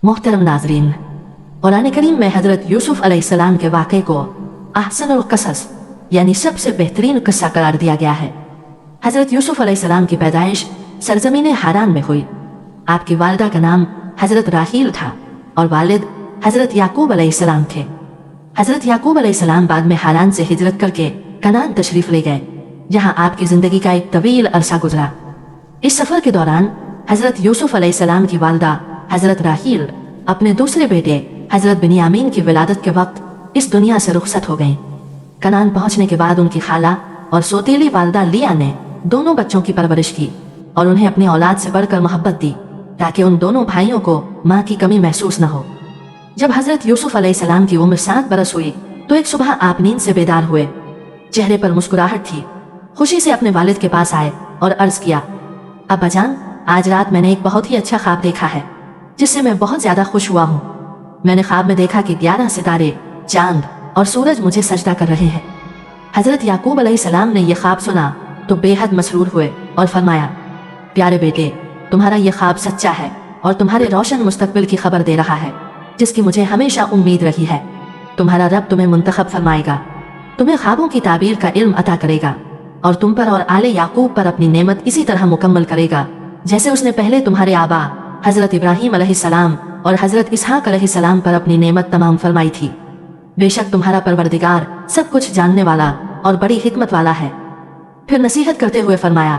मोहतरम नाजरीन, कुरान करीम में हज़रत यूसुफ़ अलैहिस्सलाम के वाक़े को अहसनुल क़सस यानी सबसे बेहतरीन किस्सा करार दिया गया है। हज़रत यूसुफ़ अलैहिस्सलाम की पैदाइश सरज़मीन हारान में हुई। आपकी वालिदा का नाम हज़रत राहील था और वालिद हज़रत याकूब अलैहिस्सलाम थे। हज़रत याकूब अलैहिस्सलाम बाद में हारान से हिजरत करके कनान तशरीफ़ ले गए, जहाँ आपकी ज़िंदगी का एक तवील अरसा गुजरा। इस सफ़र के दौरान हज़रत यूसुफ़ अलैहिस्सलाम की वालिदा हज़रत राहील अपने दूसरे बेटे हज़रत बिन्यामीन की विलादत के वक्त इस दुनिया से रुखसत हो गईं। कनान पहुँचने के बाद उनकी खाला और सोतेली वालिदा लिया ने दोनों बच्चों की परवरिश की और उन्हें अपनी औलाद से बढ़कर मोहब्बत दी, ताकि उन दोनों भाइयों को माँ की कमी महसूस न हो। जब हज़रत यूसुफ़ अलैहिस्सलाम की उम्र 7 बरस हुई तो एक सुबह आप नींद से बेदार हुए। चेहरे पर मुस्कुराहट थी। खुशी से अपने वालिद के पास आए और अर्ज़ किया, अब्बा जान, आज रात मैंने एक बहुत ही अच्छा ख्वाब देखा है, जिससे मैं बहुत ज़्यादा खुश हुआ हूँ। मैंने ख्वाब में देखा कि 11 सितारे, चांद और सूरज मुझे सजदा कर रहे हैं। हज़रत याकूब अलैहिस्सलाम ने यह ख्वाब सुना तो बेहद मसरूर हुए और फरमाया, प्यारे बेटे, तुम्हारा यह ख्वाब सच्चा है और तुम्हारे रोशन मुस्तकबिल की खबर दे रहा है, जिसकी मुझे हमेशा उम्मीद रही है। तुम्हारा रब तुम्हें मुंतखब फरमाएगा, तुम्हें ख्वाबों की ताबीर का इल्म अता करेगा और तुम पर और आले याकूब पर अपनी नेमत इसी तरह मुकम्मल करेगा जैसे उसने पहले तुम्हारे आबा हज़रत इब्राहीम अलैहिस्सलाम और हज़रत इसहाक अलैहिस्सलाम पर अपनी नेमत तमाम फरमाई थी। बेशक तुम्हारा परवरदिगार सब कुछ जानने वाला और बड़ी हिकमत वाला है। फिर नसीहत करते हुए फरमाया,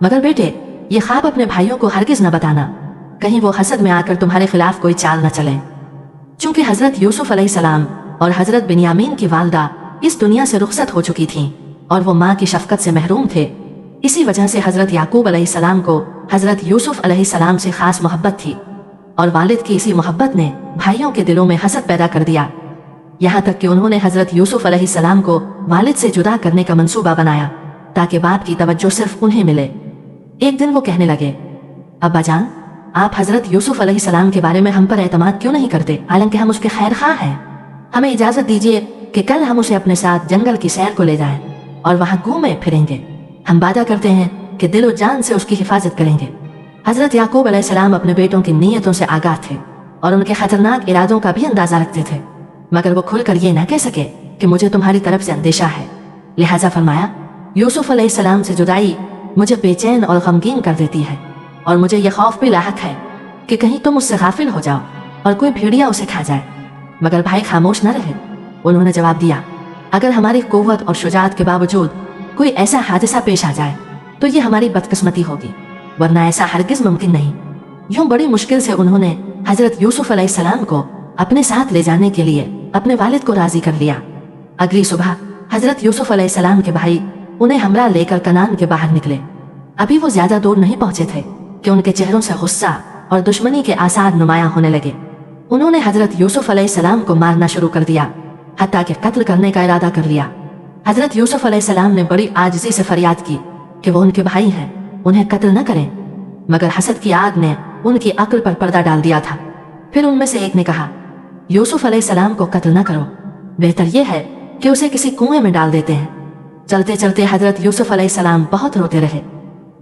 मगर बेटे, ये ख्वाब अपने भाइयों को हरगिज़ न बताना, कहीं वो हसद में आकर तुम्हारे खिलाफ कोई चाल न चले। चूंकि हज़रत यूसुफ़ अलैहिस्सलाम और हज़रत बिन्यामीन की वालिदा इस दुनिया से रुखसत हो चुकी थीं और वो माँ की शफ़क़त से महरूम थे, इसी वजह से हज़रत याकूब अलैहिस्सलाम को हज़रत यूसुफ़ अलैहिस्सलाम से ख़ास मोहब्बत थी और वालिद की इसी मोहब्बत ने भाइयों के दिलों में हसद पैदा कर दिया। यहाँ तक कि उन्होंने हज़रत यूसुफ़ अलैहिस्सलाम को वालिद से जुदा करने का मंसूबा बनाया ताकि बाप की तवज्जो सिर्फ उन्हें मिले। एक दिन वो कहने लगे, अब्बा जान, आप हज़रत यूसुफ़ अलैहिस्सलाम के बारे में हम पर एतमाद क्यों नहीं करते, हालांकि हम उसके खैर ख़्वाह हैं। हमें इजाज़त दीजिए कि कल हम उसे अपने साथ जंगल की सैर को ले जाएं और वहाँ घूमे फिरेंगे। हम वादा करते हैं कि दिलो जान से उसकी हिफाजत करेंगे। हज़रत याकूब अलैहिस्सलाम अपने बेटों की नीयतों से आगाह थे और उनके खतरनाक इरादों का भी अंदाज़ा रखते थे, मगर वो खुलकर ये न कह सके कि मुझे तुम्हारी तरफ से अंदेशा है। लिहाजा फरमाया, यूसुफ़ अलैहिस्सलाम से जुदाई मुझे बेचैन और गमगीन कर देती है और मुझे यह खौफ भी लाहक है कि कहीं तुम उससे गाफिल हो जाओ और कोई भेड़िया उसे खा जाए। मगर भाई खामोश न रहे। उन्होंने जवाब दिया, अगर हमारी कुव्वत और शुजाअत के बावजूद कोई ऐसा हादसा पेश आ जाए तो ये हमारी बदकिस्मती होगी, वरना ऐसा हरगिज़ मुमकिन नहीं। यूं बड़ी मुश्किल से उन्होंने हज़रत यूसुफ़ अलैहिस्सलाम को अपने साथ ले जाने के लिए अपने वालिद को राज़ी कर लिया। अगली सुबह हज़रत यूसुफ़ अलैहिस्सलाम के भाई उन्हें हमरा लेकर कनान के बाहर निकले। अभी वो ज़्यादा दूर नहीं पहुँचे थे कि उनके चेहरों से गुस्सा और दुश्मनी के आसार नुमायां होने लगे। उन्होंने हज़रत यूसुफ़ अलैहिस्सलाम को मारना शुरू कर दिया, हत्ता कि कत्ल करने का इरादा कर लिया। हज़रत यूसुफ़ अलैहिस्सलाम ने बड़ी आजिज़ी से फरियाद की कि वो उनके भाई हैं, उन्हें कत्ल न करें, मगर हसद की आग ने उनकी अक्ल पर पर्दा डाल दिया था। फिर उनमें से एक ने कहा, यूसुफ़ अलैहिस्सलाम को कत्ल न करो, बेहतर यह है कि उसे किसी कुएं में डाल देते हैं। चलते चलते हज़रत यूसुफ़ अलैहिस्सलाम बहुत रोते रहे,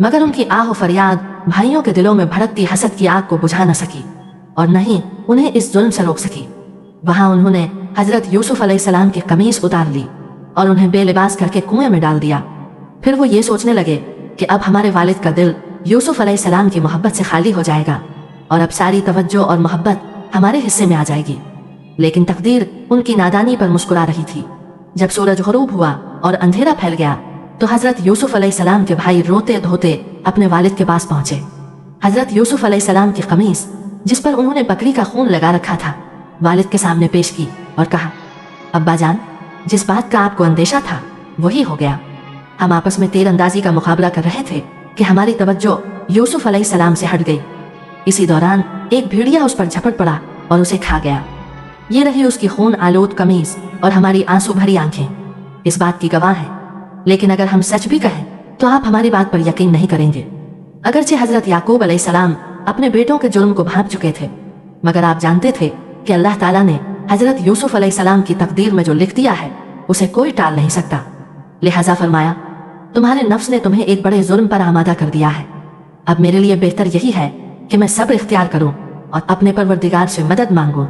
मगर उनकी आह फरियाद भाइयों के दिलों में भड़कती हसद की आग को बुझा न सकी और न ही उन्हें इस जुल्म से रोक सकी। वहाँ उन्होंने हज़रत यूसुफ़ अलैहिस्सलाम की कमीज़ उतार ली और उन्हें बेलिबास करके कुएं में डाल दिया। फिर वो ये सोचने लगे कि अब हमारे वालिद का दिल यूसुफ़ अलैहिस्सलाम की मोहब्बत से खाली हो जाएगा और अब सारी तवज्जो और मोहब्बत हमारे हिस्से में आ जाएगी। लेकिन तकदीर उनकी नादानी पर मुस्कुरा रही थी। जब सूरज ग़ुरूब हुआ और अंधेरा फैल गया तो हज़रत यूसुफ़ अलैहिस्सलाम के भाई रोते धोते अपने वालिद के पास पहुँचे। हज़रत यूसुफ़ अलैहिस्सलाम की कमीज़, जिस पर उन्होंने बकरी का खून लगा रखा था, वालिद के सामने पेश की और कहा, अब्बा जान, जिस बात का आपको अंदेशा था वही हो गया। हम आपस में तीरंदाजी का मुकाबला कर रहे थे कि हमारी तवज्जो यूसुफ़ अलैहिस्सलाम से हट गई। इसी दौरान एक भेड़िया उस पर झपट पड़ा और उसे खा गया। ये रही उसकी खून आलूद कमीज़ और हमारी आंसू भरी आंखें, इस बात की गवाह है। लेकिन अगर हम सच भी कहें तो आप हमारी बात पर यकीन नहीं करेंगे। अगरचे हज़रत याकूब अलैहिस्सलाम अपने बेटों के जुर्म को भांप चुके थे, मगर आप जानते थे कि अल्लाह ताला ने हज़रत यूसुफ़ अलैहिस्सलाम की तकदीर में जो लिख दिया है उसे कोई टाल नहीं सकता। लिहाजा फरमाया, तुम्हारे नफ्स ने तुम्हें एक बड़े जुर्म पर आमादा कर दिया है। अब मेरे लिए बेहतर यही है कि मैं सब्र इख्तियार करूं और अपने परवरदिगार से मदद मांगो।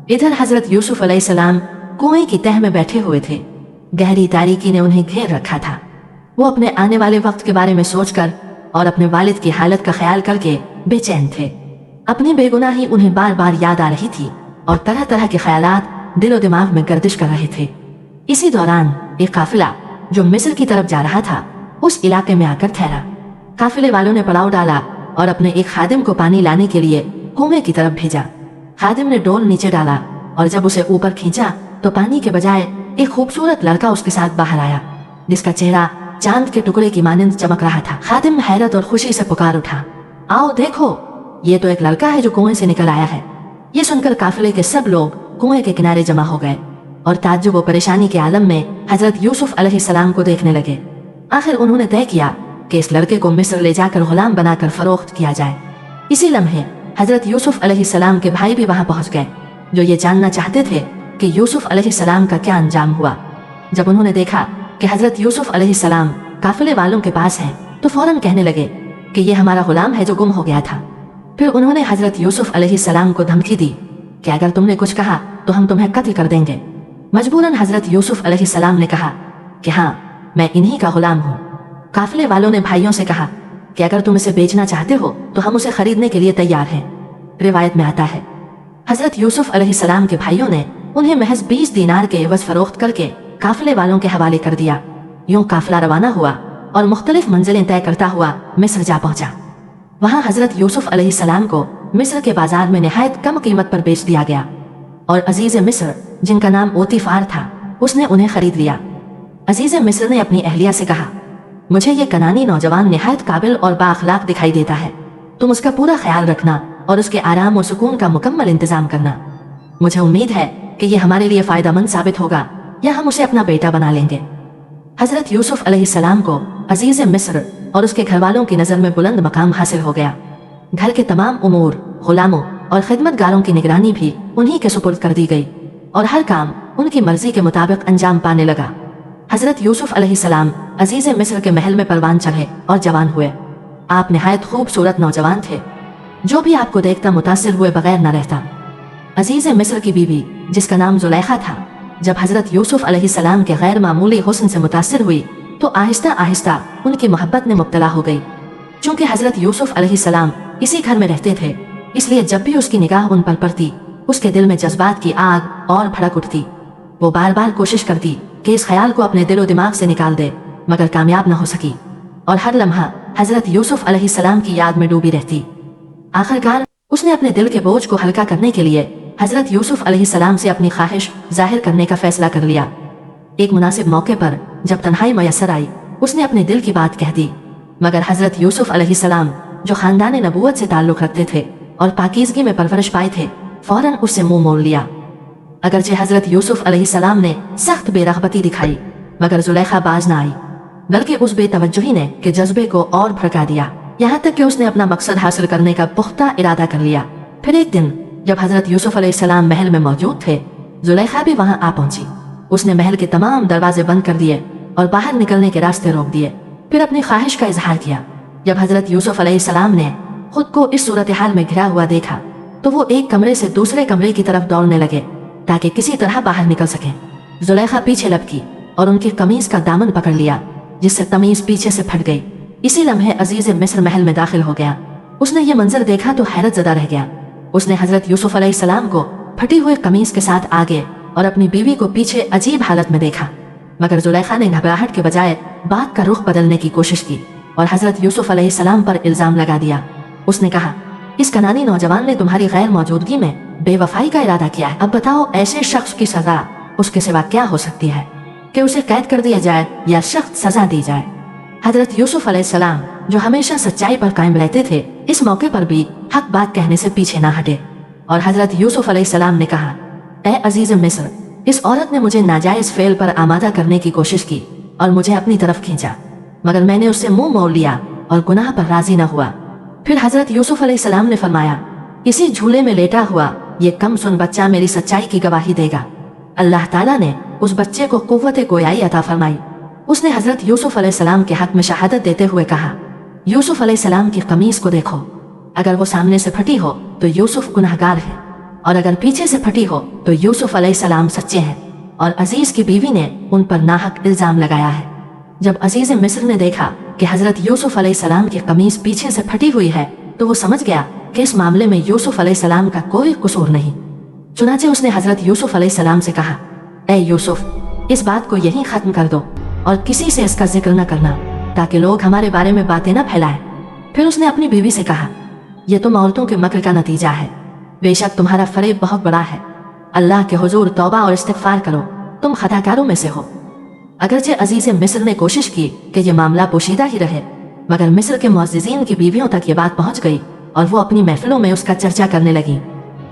इधर हजरत यूसुफ अलैहिस्सलाम कुएं की तह में बैठे हुए थे। गहरी तारीकी ने उन्हें घेर रखा था। वो अपने आने वाले वक्त के बारे में सोचकर और अपने वालिद की हालत का ख्याल करके बेचैन थे। अपनी बेगुनाही उन्हें बार बार याद आ रही थी और तरह तरह के ख्यालात दिलो दिमाग में गर्दिश कर रहे थे। इसी दौरान एक काफिला जो मिस्र की तरफ जा रहा था उस इलाके में आकर ठहरा। काफिले वालों ने पड़ाव डाला और अपने एक खादिम को पानी लाने के लिए कुएं की तरफ भेजा। खादिम ने डोल नीचे डाला और जब उसे ऊपर खींचा तो पानी के बजाय एक खूबसूरत लड़का उसके साथ बाहर आया, जिसका चेहरा चांद के टुकड़े की मानिंद चमक रहा था। खादिम हैरत और खुशी से पुकार उठा, आओ देखो, ये तो एक लड़का है जो कुएं से निकल आया है। ये सुनकर काफिले के सब लोग कुएं के किनारे जमा हो गए और ताज्जुब व परेशानी के आलम में हजरत यूसुफ अलैहिस्सलाम को देखने लगे। आखिर उन्होंने तय किया कि इस लड़के को मिस्र ले जाकर गुलाम बनाकर फरोख्त किया जाए। इसी लम्हे हजरत यूसुफ अलैहिस्सलाम के भाई भी वहां पहुंच गए, जो ये जानना चाहते थे कि यूसुफ अलैहिस्सलाम का क्या अंजाम हुआ। जब उन्होंने देखा कि हजरत यूसुफ अलैहिस्सलाम काफिले वालों के पास हैं, तो फौरन कहने लगे कि ये हमारा गुलाम है जो गुम हो गया था। फिर उन्होंने हजरत यूसुफ अलैहिस्सलाम को धमकी दी कि अगर तुमने कुछ कहा तो हम तुम्हें कत्ल कर देंगे। मजबूरन हजरत यूसुफ अलैहिस्सलाम ने कहा कि हाँ, मैं इन्हीं का गुलाम हूँ। काफिले वालों ने भाइयों से कहा कि अगर तुम इसे बेचना चाहते हो तो हम उसे खरीदने के लिए तैयार हैं। रिवायत में आता है हजरत यूसुफ अलैहिस्सलाम के भाइयों ने उन्हें महज 20 दीनार के एवज फरोख्त करके काफिले वालों के हवाले कर दिया। यूं काफिला रवाना हुआ और मुख्तलिफ मंजिलें तय करता हुआ मिस्र जा पहुंचा। वहां हजरत यूसुफ अलैहिस्सलाम को मिस्र के बाजार में निहायत कम कीमत पर बेच दिया गया और अजीज मिस्र, जिनका नाम ओतिफार था, उसने उन्हें खरीद लिया। अजीज मिस्र ने अपनी अहलिया से कहा, मुझे ये कनानी नौजवान निहायत काबिल और बाअखलाक दिखाई देता है। तुम उसका पूरा ख्याल रखना और उसके आराम और सुकून का मुकम्मल इंतजाम करना। मुझे उम्मीद है कि ये हमारे लिए फायदेमंद साबित होगा या हम उसे अपना बेटा बना लेंगे। हजरत यूसुफ अलैहिस्सलाम को अजीज मिस्र और उसके घर वालों की नज़र में बुलंद मकाम हासिल हो गया। घर के तमाम उमूर, गुलामों और खिदमतगारों की निगरानी भी उन्हीं के सुपुर्द कर दी गई और हर काम उनकी मर्जी के मुताबिक अंजाम पाने लगा। हजरत यूसुफ अलैहिस्सलाम अजीज मिस्र के महल में परवान चढ़े और जवान हुए। आप निहायत खूबसूरत नौजवान थे, जो भी आपको देखता मुतासिर हुए बगैर न रहता। अजीज मिस्र की बीवी, जिसका नाम जुलैखा था, जब हजरत यूसुफ अलैहिस्सलाम के गैर मामूली हुस्न से मुतासिर हुई तो आहिस्ता आहिस्ता उनकी मोहब्बत में मुब्तला हो गई। चूंकि हजरत यूसुफ अलैहिस्सलाम इसी घर में रहते थे, इसलिए जब भी उसकी निगाह उन पर पड़ती, उसके दिल में जज्बात की आग और भड़क उठती। वो बार बार कोशिश करती कि इस ख्याल को अपने दिलो दिमाग से निकाल दे, मगर कामयाब न हो सकी और हर लम्हा हजरत यूसुफ अलैहिस्सलाम की याद में डूबी रहती। आखिरकार उसने अपने दिल के बोझ को हल्का करने के लिए हजरत यूसुफ अलैहिस्सलाम से अपनी ख्वाहिश जाहिर करने का फैसला कर लिया। एक मुनासिब मौके पर जब तन्हाई मयसर आई, उसने अपने दिल की बात कह दी, मगर हजरत यूसुफ अलैहिस्सलाम, जो खानदान नबूवत से ताल्लुक़ रखते थे और पाकीज़गी में परवरिश पाए थे, फौरन उससे मुंह मोड़ लिया। अगरचे हजरत यूसुफ अलैहिस्सलाम ने सख्त बेरग़बती दिखाई, मगर जुलैखा बाज न आई, बल्कि उस बेतवज्जुही ने के जज्बे को और भड़का दिया, यहाँ तक कि उसने अपना मकसद हासिल करने का पुख्ता इरादा कर लिया। फिर एक दिन जब हजरत यूसुफ अलैहिस्सलाम महल में मौजूद थे, जुलैखा भी वहाँ आ पहुंची। उसने महल के तमाम दरवाजे बंद कर दिए और बाहर निकलने के रास्ते रोक दिए। फिर अपनी ख्वाहिश का इजहार किया। जब हजरत यूसुफ अलैहिस्सलाम ने खुद को इस सूरत हाल में घिरा हुआ देखा तो वो एक कमरे से दूसरे कमरे की तरफ दौड़ने लगे ताकि किसी तरह बाहर निकल सकें। जुलैखा पीछे लपकी और उनकी कमीज का दामन पकड़ लिया, जिससे तमीज पीछे से फट गई। इसी लम्हे अजीज मिस्र महल में दाखिल हो गया। उसने ये मंजर देखा तो हैरत ज़दा रह गया। उसने हजरत यूसुफ अलैहिस्सलाम को फटी हुई कमीज के साथ आगे और अपनी बीवी को पीछे अजीब हालत में देखा, मगर जुलैखा ने घबराहट के बजाय बात का रुख बदलने की कोशिश की और हजरत यूसुफ अलैहिस्सलाम पर इल्जाम लगा दिया। उसने कहा, इस कनानी नौजवान ने तुम्हारी गैर मौजूदगी में बेवफाई का इरादा किया है। अब बताओ, ऐसे शख्स की सजा उसके सिवा क्या हो सकती है कि उसे कैद कर दिया जाए या सख्त सजा दी जाए। हजरत यूसुफ अलैहिस्सलाम, जो हमेशा सच्चाई पर कायम रहते थे, इस मौके पर भी हक बात कहने से पीछे ना हटे और हजरत यूसुफ अलैहिस्सलाम ने कहा, ए अजीज मिस्र, इस औरत ने मुझे नाजायज फेल पर आमादा करने की कोशिश की और मुझे अपनी तरफ खींचा, मगर मैंने उससे मुंह मोड़ लिया और गुनाह पर राजी न हुआ। फिर हजरत यूसुफ अलैहिस्सलाम ने फरमाया, इसी झूले में लेटा हुआ ये कम सुन बच्चा मेरी सच्चाई की गवाही देगा। अल्लाह ताला ने उस बच्चे को कुव्वत गोयाई अता फरमाई। उसने हजरत यूसुफ अलैहिस्सलाम के हक में शहादत देते हुए कहा, यूसुफ अलैहिस्सलाम की कमीज को देखो, अगर वो सामने से फटी हो तो यूसुफ गुनहगार है, और अगर पीछे से फटी हो तो यूसुफ अलैहिस्सलाम सच्चे हैं। और अजीज की बीवी ने उन पर नाहक इल्जाम लगाया है। जब अजीज मिस्र ने देखा कि हजरत यूसुफ अलैहिस्सलाम की कमीज पीछे से फटी हुई है तो वो समझ गया कि इस मामले में यूसुफ अलैहिस्सलाम का कोई कसूर नहीं। चुनाचे उसने हजरत यूसुफ अलैहिस्सलाम से कहा, ए यूसुफ, इस बात को यहीं खत्म कर दो और किसी से इसका जिक्र न करना, ताकि लोग हमारे बारे में बातें न फैलाएं। फिर उसने अपनी बीवी से कहा, यह तुम औरतों के मक्र का नतीजा है। बेशक तुम्हारा फरेब बहुत बड़ा है। अल्लाह के हुजूर तौबा और इस्तिग़फ़ार करो, तुम खताकारों में से हो। अगरचे अजीज़ मिस्र ने कोशिश की कि यह मामला पोशीदा ही रहे, मगर मिस्र के मुअज़्ज़िज़ीन की बीवियों तक ये बात पहुंच गई और वो अपनी महफिलों में उसका चर्चा करने लगी।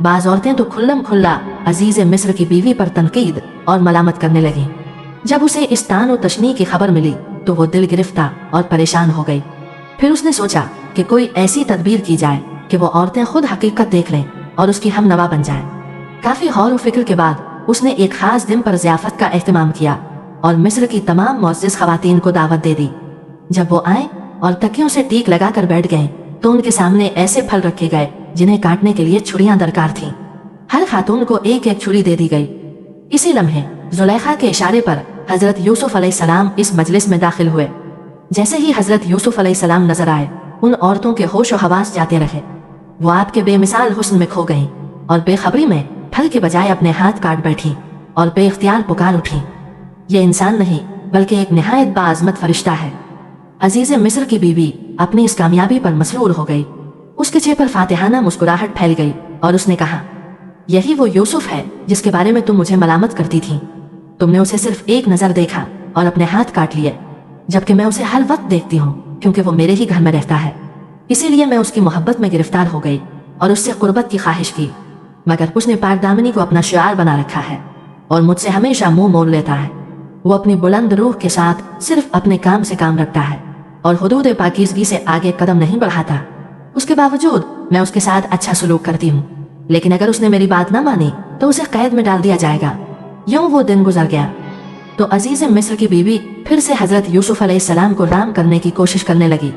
बाज़ औरतें तो खुल्लम खुल्ला अजीज़ मिस्र की बीवी पर तनकीद और मलामत करने लगी। जब उसे इस तान और तशनी की खबर मिली तो वो दिल गिरफ्ता और परेशान हो गई। फिर उसने सोचा कि कोई ऐसी तदबीर की जाए कि वो औरतें खुद हकीकत देख लें और उसकी हमनवा बन जाएं। काफ़ी गौर व फिक्र के बाद उसने एक खास दिन पर ज़ियाफ़त का एहतमाम किया और मिस्र की तमाम मुअज़्ज़िज़ ख़वातीन को दावत दे दी। जब वो आए और तकियों से टीक लगाकर बैठ गए तो उनके सामने ऐसे फल रखे गए जिन्हें काटने के लिए छुरियां दरकार थीं। हर खातून को एक एक छुरी दे दी गई। इसी लम्हे ज़ुलैखा के इशारे पर हज़रत यूसुफ अलैहिस्सलाम इस मजलिस में दाखिल हुए। जैसे ही हज़रत यूसुफ अलैहिस्सलाम नजर आए, उन औरतों के होश व हवास जाते रहे। वो आपके बेमिसाल हुस्न में खो गईं और बेखबरी में फल के बजाय अपने हाथ काट बैठी और बेख्तियार पुकार उठी, ये इंसान नहीं बल्कि एक निहायत बाअज़मत फरिश्ता है। अजीज़ मिस्र की बीवी अपनी इस कामयाबी पर मसरूर हो गई। उसके चेहरे पर फातिहाना मुस्कुराहट फैल गई और उसने कहा, यही वो यूसुफ है जिसके बारे में तुम मुझे मलामत करती थी। तुमने उसे सिर्फ एक नज़र देखा और अपने हाथ काट लिए, जबकि मैं उसे हर वक्त देखती हूँ क्योंकि वो मेरे ही घर में रहता है। इसीलिए मैं उसकी मोहब्बत में गिरफ्तार हो गई और उससे कुर्बत की ख्वाहिश की, मगर उसने पारदामनी को अपना शिआर बना रखा है और मुझसे हमेशा मुंह मोड़ लेता है। वो अपनी बुलंद रूह के साथ सिर्फ अपने काम से काम रखता है और हुदूद पाकीज़गी से आगे कदम नहीं बढ़ाता। उसके बावजूद मैं उसके साथ अच्छा सलूक करती हूँ, लेकिन अगर उसने मेरी बात न मानी तो उसे कैद में डाल दिया जाएगा। यूं वो दिन गुजर गया तो अजीज़ मिस्र की बीवी फिर से हज़रत यूसुफ अलैहिस्सलाम को राम करने की कोशिश करने लगी,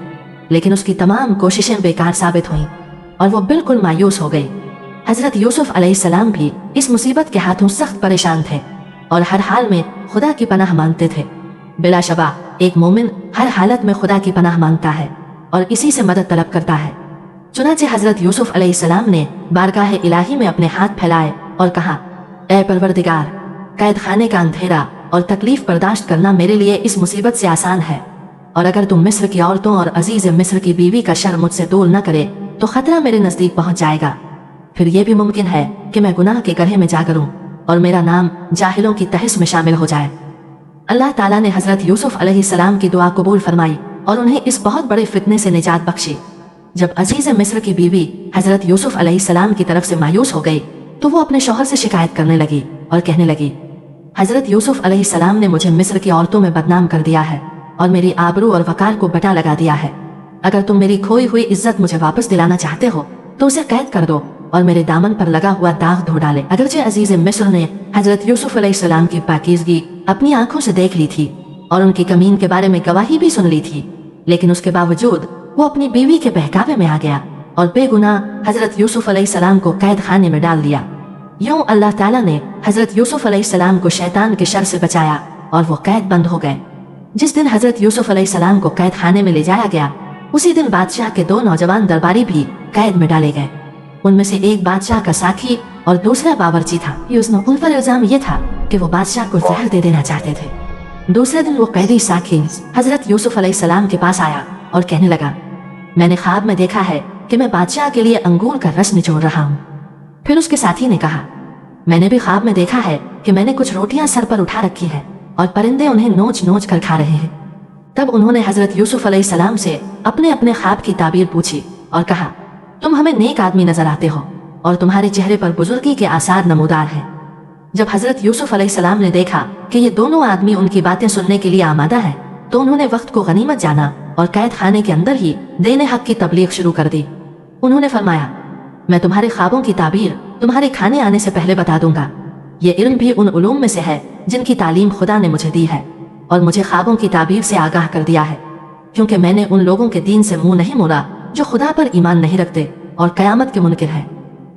लेकिन उसकी तमाम कोशिशें बेकार साबित हुईं और वो बिल्कुल मायूस हो गई। हज़रत यूसुफ अलैहिस्सलाम भी इस मुसीबत के हाथों सख्त परेशान थे और हर हाल में खुदा की पनाह मांगते थे। बिलाशबा एक मोमिन हर हालत में खुदा की पनाह मांगता है और इसी से मदद तलब करता है। चुनाचे हज़रत यूसुफ अलैहिस्सलाम ने बारगाह इलाही में अपने हाथ फैलाए और कहा, ए परवरदिगार, कैद खाने का अंधेरा और तकलीफ बर्दाश्त करना मेरे लिए इस मुसीबत से आसान है, और अगर तुम मिस्र की औरतों और अजीज़ मिस्र की बीवी का शर मुझसे दूर न करे तो खतरा मेरे नज़दीक पहुंच जाएगा। फिर यह भी मुमकिन है कि मैं गुनाह के गड्ढे में जा गिरूं और मेरा नाम जाहिलों की तहस में शामिल हो जाए। अल्लाह ताला ने हज़रत यूसुफ अलैहिस्सलाम की दुआ कबूल फरमाई और उन्हें इस बहुत बड़े फितने से निजात बख्शी। जब अजीज़ मिस्र की बीवी हज़रत यूसुफ अलैहिस्सलाम की तरफ से मायूस हो गई तो वो अपने शौहर से शिकायत करने लगी और कहने लगी, हज़रत यूसुफ अलैहिस्सलाम ने मुझे मिस्र की औरतों में बदनाम कर दिया है और मेरी आबरू और वकार को बटा लगा दिया है। अगर तुम मेरी खोई हुई इज्जत मुझे वापस दिलाना चाहते हो तो उसे कैद कर दो और मेरे दामन पर लगा हुआ दाग धो डाले। अगरचे अजीज़ मिस्र ने हज़रत यूसुफ अलैहिस्सलाम की पाकीज़गी अपनी आंखों से देख ली थी और उनकी कमीन के बारे में गवाही भी सुन ली थी, लेकिन उसके बावजूद वो अपनी बीवी के बहकावे में आ गया और बेगुनाह हज़रत यूसुफ अलैहिस्सलाम को कैद खाने में डाल दिया। यूं अल्लाह ताला ने हज़रत यूसुफ अलैहिस्सलाम को शैतान के शर से बचाया और वो कैद बंद हो गए। जिस दिन हज़रत यूसुफ अलैहिस्सलाम को कैद खाने में ले जाया गया, उसी दिन बादशाह के दो नौजवान दरबारी भी कैद में डाले गए। उनमें से एक बादशाह का साखी और दूसरा बावर्ची था। उन पर इल्जाम ये था कि वो बादशाह को जहर दे देना चाहते थे। दूसरे दिन वो कैदी साखी हज़रत यूसुफ अलैहिस्सलाम के पास आया और कहने लगा, मैंने ख्वाब में देखा है कि मैं बादशाह के लिए अंगूर का रस निचोड़ रहा हूँ। फिर उसके साथी ने कहा, मैंने भी ख्वाब में देखा है कि मैंने कुछ रोटियां सर पर उठा रखी है और परिंदे उन्हें नोच नोच कर खा रहे हैं। तब उन्होंने हज़रत यूसुफ अलैहिस्सलाम से अपने अपने ख्वाब की ताबीर पूछी और कहा, तुम हमें नेक आदमी नजर आते हो और तुम्हारे चेहरे पर बुजुर्गी के आसार नमूदार हैं। जब हज़रत यूसुफ अलैहिस्सलाम ने देखा कि ये दोनों आदमी उनकी बातें सुनने के लिए आमादा हैं, तो उन्होंने वक्त को गनीमत जाना और कैद खाने के अंदर ही देने हक की तबलीग शुरू कर दी। उन्होंने फरमाया, मैं तुम्हारे ख्वाबों की ताबीर तुम्हारे खाने आने से पहले बता दूंगा। ये इल्म भी उन उलूम में से है जिनकी तालीम खुदा ने मुझे दी है और मुझे ख्वाबों की ताबीर से आगाह कर दिया है, क्योंकि मैंने उन लोगों के दीन से मुंह नहीं मोड़ा जो खुदा पर ईमान नहीं रखते और कयामत के मुनकिर है।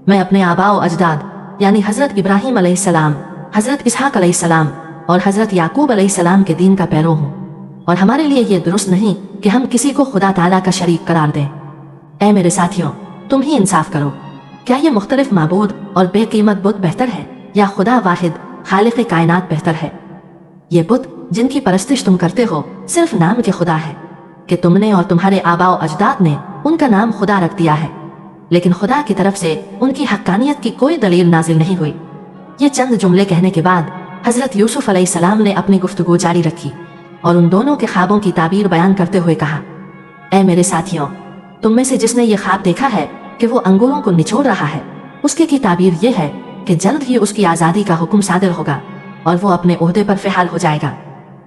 मैं अपने आबाओ अजदाद यानी हज़रत इब्राहीम अलैहिस्सलाम, हज़रत इसहाक अलैहिस्सलाम और हज़रत याकूब अलैहिस्सलाम के दीन का पैरो हूँ, और हमारे लिए ये दुरुस्त नहीं कि हम किसी को खुदा ताला का शरीक करार दें। ऐ मेरे साथियों, तुम ही इंसाफ करो। क्या ये मुख्तलिफ माबूद और बेकीमत बुत बेहतर है या खुदा वाहिद खालिक कायनात बेहतर है? ये बुत जिनकी परस्तिश तुम करते हो सिर्फ नाम के खुदा है कि तुमने और तुम्हारे आबाओ अजदाद ने उनका नाम खुदा रख दिया है, लेकिन खुदा की तरफ से उनकी हक्कानियत की कोई दलील नाजिल नहीं हुई। ये चंद जुमले कहने के बाद हज़रत यूसुफ अलैहिस्सलाम ने अपनी गुफ्तगू जारी रखी और उन दोनों के ख्वाबों की ताबीर बयान करते हुए कहा, ऐ मेरे साथियों, तुम में से जिसने ये ख्वाब देखा है कि वो अंगूरों को निचोड़ रहा है, उसके की ताबीर ये है कि जल्द ही उसकी आज़ादी का हुक्म सादिर होगा और वो अपने ओहदे पर फ़िहाल हो जाएगा।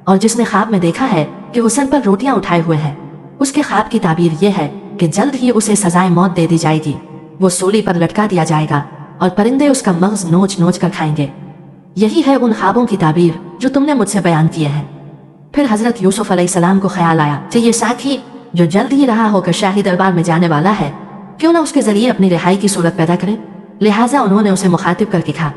और जिसने ख्वाब में देखा है कि वो सर पर रोटियां उठाए हुए है, उसके ख्वाब की ताबीर ये है कि जल्द ही उसे सजाए मौत दे दी जाएगी, वो सूली पर लटका दिया जाएगा और परिंदे उसका मग़ज़ नोच नोच कर खाएंगे। यही है उन ख्वाबों की ताबीर जो तुमने मुझसे बयान किए हैं। फिर हज़रत यूसुफ अलैहिस्सलाम को ख्याल आया कि ये साखी जो जल्द ही रहा होकर शाही दरबार में जाने वाला है, क्यों ना उसके जरिए अपनी रिहाई की सूरत पैदा करे। लिहाजा उन्होंने उसे मुखातिब करके कहा,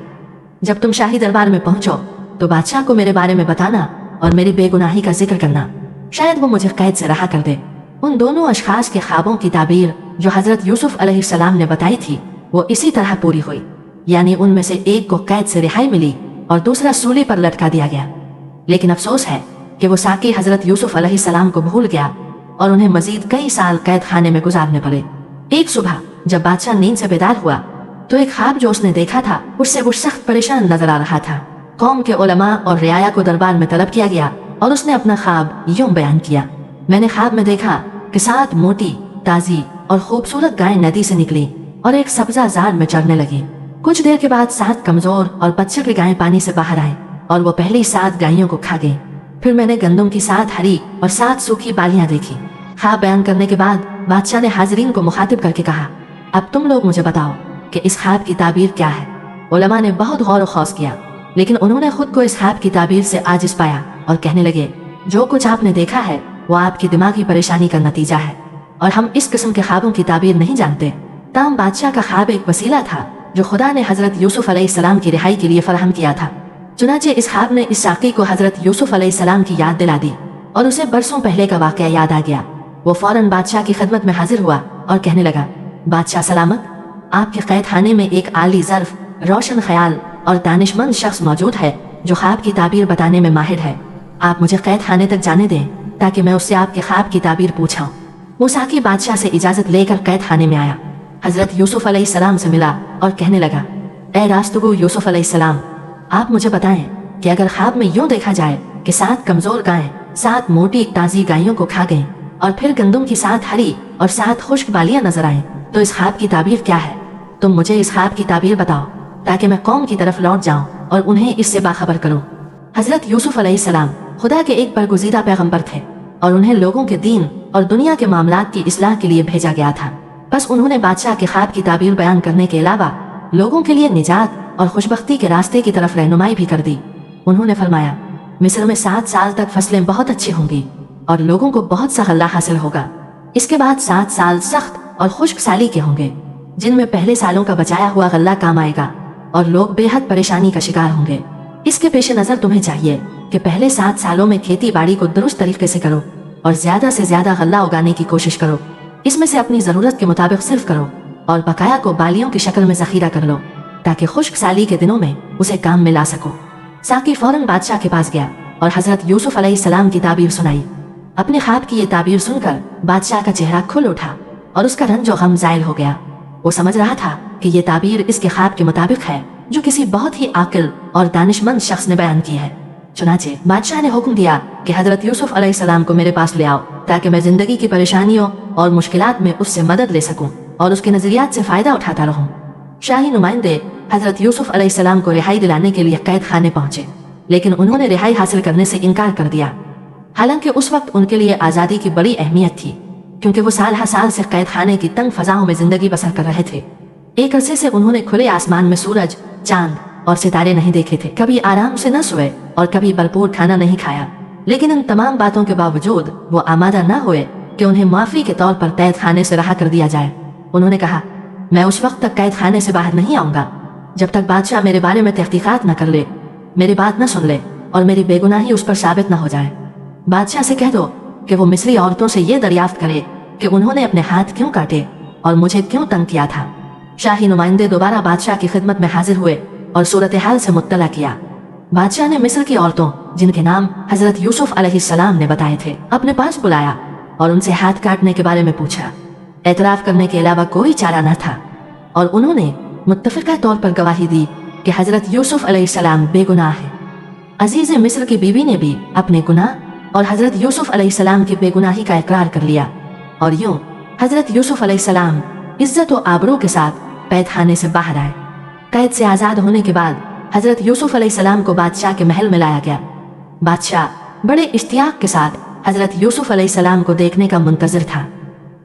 जब तुम शाही दरबार में पहुंचो तो बादशाह को मेरे बारे में बताना और मेरी बेगुनाही का जिक्र करना, शायद वो मुझे कैद से रहा कर दे। उन दोनों अशखास के ख्वाबों की ताबीर जो हज़रत यूसुफ अलैहिस्सलाम ने बताई थी वो इसी तरह पूरी हुई, यानी उनमें से एक को कैद से रिहाई मिली और दूसरा सूली पर लटका दिया गया। लेकिन अफसोस है कि वो साकी हज़रत यूसुफ अलैहिस्सलाम को भूल गया और उन्हें मजीद कई साल कैद खाने में गुजारने पड़े। एक सुबह जब बादशाह नींद से बेदार हुआ तो एक ख्वाब जो उसने देखा था उससे वो सख्त परेशान नजर आ रहा था। कौम के उलमा और रियाया को दरबार में तलब किया गया और उसने अपना ख्वाब यूं बयान किया, मैंने ख्वाब में देखा कि 7 मोटी, ताजी और खूबसूरत गायें नदी से निकली और एक सब्जा जार में चढ़ने लगी। कुछ देर के बाद 7 कमजोर और बदशक्ल गायें पानी से बाहर आए और वो पहली 7 गायों को खा गई। फिर मैंने गंदम की 7 हरी और 7 सूखी बालियां देखी। ख्वाब बयान करने के बाद बादशाह ने हाजिरीन को मुखातिब करके कहा, अब तुम लोग मुझे बताओ कि इस ख्वाब की ताबीर क्या है। उलमा ने बहुत गौर खौस किया, लेकिन उन्होंने खुद को इस ख्वाब की ताबीर से आजिज पाया और कहने लगे, जो कुछ आपने देखा है वो आपकी दिमागी परेशानी का नतीजा है और हम इस किस्म के ख्वाबों की ताबीर नहीं जानते। ताम बादशाह का ख्वाब एक वसीला था जो खुदा ने हज़रत यूसुफ अलैहिस्सलाम की रिहाई के लिए फराहम किया था। चुनाचे इस ख्वाब ने इस साकी को हज़रत यूसुफ अलैहिस्सलाम की याद दिला दी और उसे बरसों पहले का वाक़या याद आ गया। वो फौरन बादशाह की खिदमत में हाजिर हुआ और कहने लगा, बादशाह सलामत, आपके कैद खाने में एक आली ज़र्फ, रोशन ख्याल और दानिशमंद शख्स मौजूद है जो ख्वाब की ताबीर बताने में माहिर है। आप मुझे कैद खाने तक जाने दें ताकि मैं उससे आपके ख्वाब की ताबीर पूछाऊं। वो साकी बादशाह से इजाज़त लेकर कैद खाने में आया, हज़रत यूसुफ अलैहिस्सलाम से मिला और कहने लगा, ए रास्तगो यूसुफ अलैहिस्सलाम, आप मुझे बताएं कि अगर ख्वाब में यूं देखा जाए कि 7 कमजोर गायें 7 मोटी ताज़ी गायों को खा गईं और फिर गंदम की 7 हरी और 7 खुश्क बालियां नजर आएं, तो इस ख्वाब की ताबीर क्या है? तुम मुझे इस ख्वाब की ताबीर बताओ ताकि मैं कौम की तरफ लौट जाऊं और उन्हें इससे बाखबर करूं। हज़रत यूसुफ अलैहिस्सलाम खुदा के एक बरगुज़ीदा पैगंबर थे और उन्हें लोगों के दीन और दुनिया के मामलात की इस्लाह के लिए भेजा गया था। बस उन्होंने बादशाह के ख्वाब की ताबीर बयान करने के अलावा लोगों के लिए निजात और खुशबख्ती के रास्ते की तरफ रहनुमाई भी कर दी। उन्होंने फरमाया, मिस्र में 7 साल तक फसलें बहुत अच्छी होंगी और लोगों को बहुत सा गल्ला हासिल होगा। इसके बाद 7 साल सख्त और खुश्क साली के होंगे, जिनमें पहले सालों का बचाया हुआ गल्ला काम आएगा और लोग बेहद परेशानी का शिकार होंगे। इसके पेश नज़र तुम्हें चाहिए कि पहले 7 सालों में खेती बाड़ी को दुरुस्त तरीके से करो और ज्यादा से ज्यादा गल्ला उगाने की कोशिश करो। इसमें से अपनी जरूरत के मुताबिक सिर्फ करो और बकाया को बालियों की शक्ल में जखीरा कर लो ताकि खुश्क साली के दिनों में उसे काम में ला सको। साकी फौरन बादशाह के पास गया और हज़रत यूसुफ अलैहिस्सलाम की ताबीर सुनाई। अपने ख्वाब की ये ताबीर सुनकर बादशाह का चेहरा खुल उठा और उसका रंज और गम ज़ायल हो गया। वो समझ रहा था कि ये ताबीर इसके ख्वाब के मुताबिक है जो किसी बहुत ही आकिल और दानिशमंद शख्स ने बयान की है। चुनाचे बादशाह ने हुक्म दिया कि हज़रत यूसुफ अलैहिस्सलाम को मेरे पास ले आओ ताकि मैं जिंदगी की परेशानियों और मुश्किलात में उससे मदद ले सकूं और उसके नजरियात से फ़ायदा उठाता रहूं। शाही नुमाइंदे हज़रत यूसुफ अलैहिस्सलाम को रिहाई दिलाने के लिए कैद खाने पहुंचे, लेकिन उन्होंने रिहाई हासिल करने से इनकार कर दिया। हालांकि उस वक्त उनके लिए आज़ादी की बड़ी अहमियत थी, क्योंकि वो साल हर साल से कैद खाने की तंग फजाओं में जिंदगी बसर कर रहे थे। एक अरसे से उन्होंने खुले आसमान में सूरज, चांद और सितारे नहीं देखे थे, कभी आराम से न सोए और कभी भरपूर खाना नहीं खाया। लेकिन इन तमाम बातों के बावजूद वो आमादा न हुए कि उन्हें माफी के तौर पर कैद खाने से रहा कर दिया जाए। उन्होंने कहा, मैं उस वक्त तक कैद खाने से बाहर नहीं आऊँगा जब तक बादशाह मेरे बारे में तहकीकात न कर ले, मेरी बात न सुन ले और मेरी बेगुनाही उस पर साबित न हो जाए। बादशाह से कह दो कि वो मिस्री औरतों से ये दरियाफ्त करे कि उन्होंने अपने हाथ क्यों काटे और मुझे क्यों तंग किया था। शाही नुमाइंदे दोबारा बादशाह की खिदमत में हाजिर हुए और सूरत हाल से मुत्तला किया। बादशाह ने मिस्र की औरतों, जिनके नाम हजरत यूसुफ अलैहिस्सलाम ने बताए थे, अपने पास बुलाया और उनसे हाथ काटने के बारे में पूछा। एतराफ़ करने के अलावा कोई चारा न था और उन्होंने मुत्तफ़िक़ा तौर पर गवाही दी कि हजरत यूसुफ अलैहिस्सलाम बेगुनाह है। अजीज़ मिस्र की बीवी ने भी अपने गुनाह और हजरत यूसुफ अलैहिस्सलाम की बेगुनाही का इकरार कर लिया और यूं हजरत यूसुफ अलैहिस्सलाम इज्जत और आबरू के साथ कैद खाने से बाहर आए। कैद से आज़ाद होने के बाद हजरत यूसुफ अलैहिस्सलाम को बादशाह के महल में लाया गया। बादशाह बड़े इश्तियाक के साथ हजरत यूसुफ अलैहिस्सलाम को देखने का मुंतज़िर था।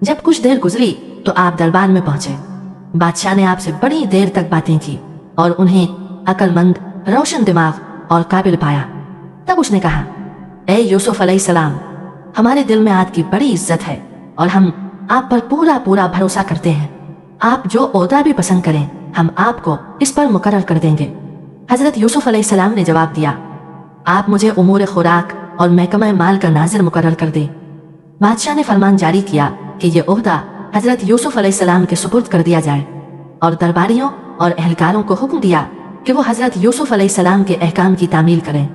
जब कुछ देर गुजरी तो आप दरबार में पहुंचे। बादशाह ने आपसे बड़ी देर तक बातें की और उन्हें अक्लमंद, रोशन दिमाग और काबिल पाया। तब उसने कहा, ए यूसुफ अलैहिस्सलाम, हमारे दिल में आपकी बड़ी इज्जत है और हम आप पर पूरा पूरा भरोसा करते हैं। आप जो ओहदा भी पसंद करें हम आपको इस पर मुकर्रर कर देंगे। हजरत यूसुफ अलैहिस्सलाम ने जवाब दिया, आप मुझे उमूर खुराक और महकमा माल का नाजिर मुकर्रर कर दें। बादशाह ने फरमान जारी किया कि ये ओहदा हजरत यूसुफ अलैहिस्सलाम के सुपुर्द कर दिया जाए और दरबारियों और एहलकारों को हुक्म दिया कि वो हजरत यूसुफ अलैहिस्सलाम के अहकाम की तामील करें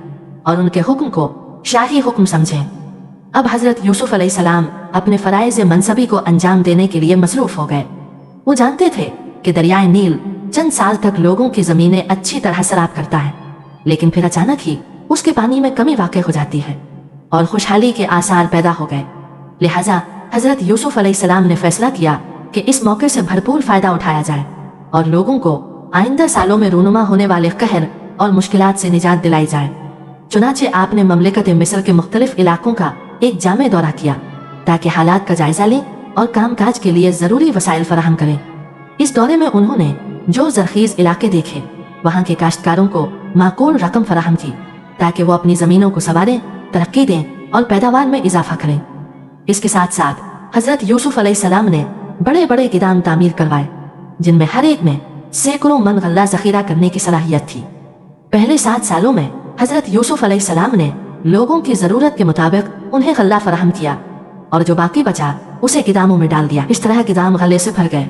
और उनके हुक्म को शाही हुक्म समझें। अब हजरत यूसुफ अलैहिस्सलाम अपने फ़राइज़ मनसबी को अंजाम देने के लिए मसरूफ़ हो गए। वो जानते थे कि दरियाए नील चंद साल तक लोगों की ज़मीनें अच्छी तरह सराब करता है, लेकिन फिर अचानक ही उसके पानी में कमी वाक़ हो जाती है और खुशहाली के आसार पैदा हो गए। लिहाजा हजरत यूसुफ अलैहिस्सलाम ने फैसला किया कि इस मौके से भरपूर फ़ायदा उठाया जाए और लोगों को आइंदा सालों में रूनुमा होने वाले कहर और मुश्किलात से निजात दिलाई जाए। चुनाचे आपने ममलिकत मिस्र के मुख्तलिफ इलाकों का एक जामे दौरा किया ताकि हालात का जायजा लें और कामकाज के लिए ज़रूरी वसाइल फराहम करें। इस दौरे में उन्होंने जो ज़रख़ीज़ इलाके देखे, वहाँ के काश्तकारों को माकूल रकम फराहम की ताकि वो अपनी ज़मीनों को संवारें, तरक्की दें और पैदावार में इजाफा करें। इसके साथ साथ हजरत यूसुफ अलैहिस्सलाम ने बड़े बड़े गिदाम तामीर करवाए जिनमें हर एक में सैकड़ों मन गल्ला ज़ख़ीरा करने की सलाहियत थी। पहले 7 सालों में हजरत यूसुफ अलैहिस्सलाम ने लोगों की ज़रूरत के मुताबिक उन्हें गल्ला फराहम किया और जो बाकी बचा उसे गिदामों में डाल दिया। इस तरह गिदाम गले से भर गए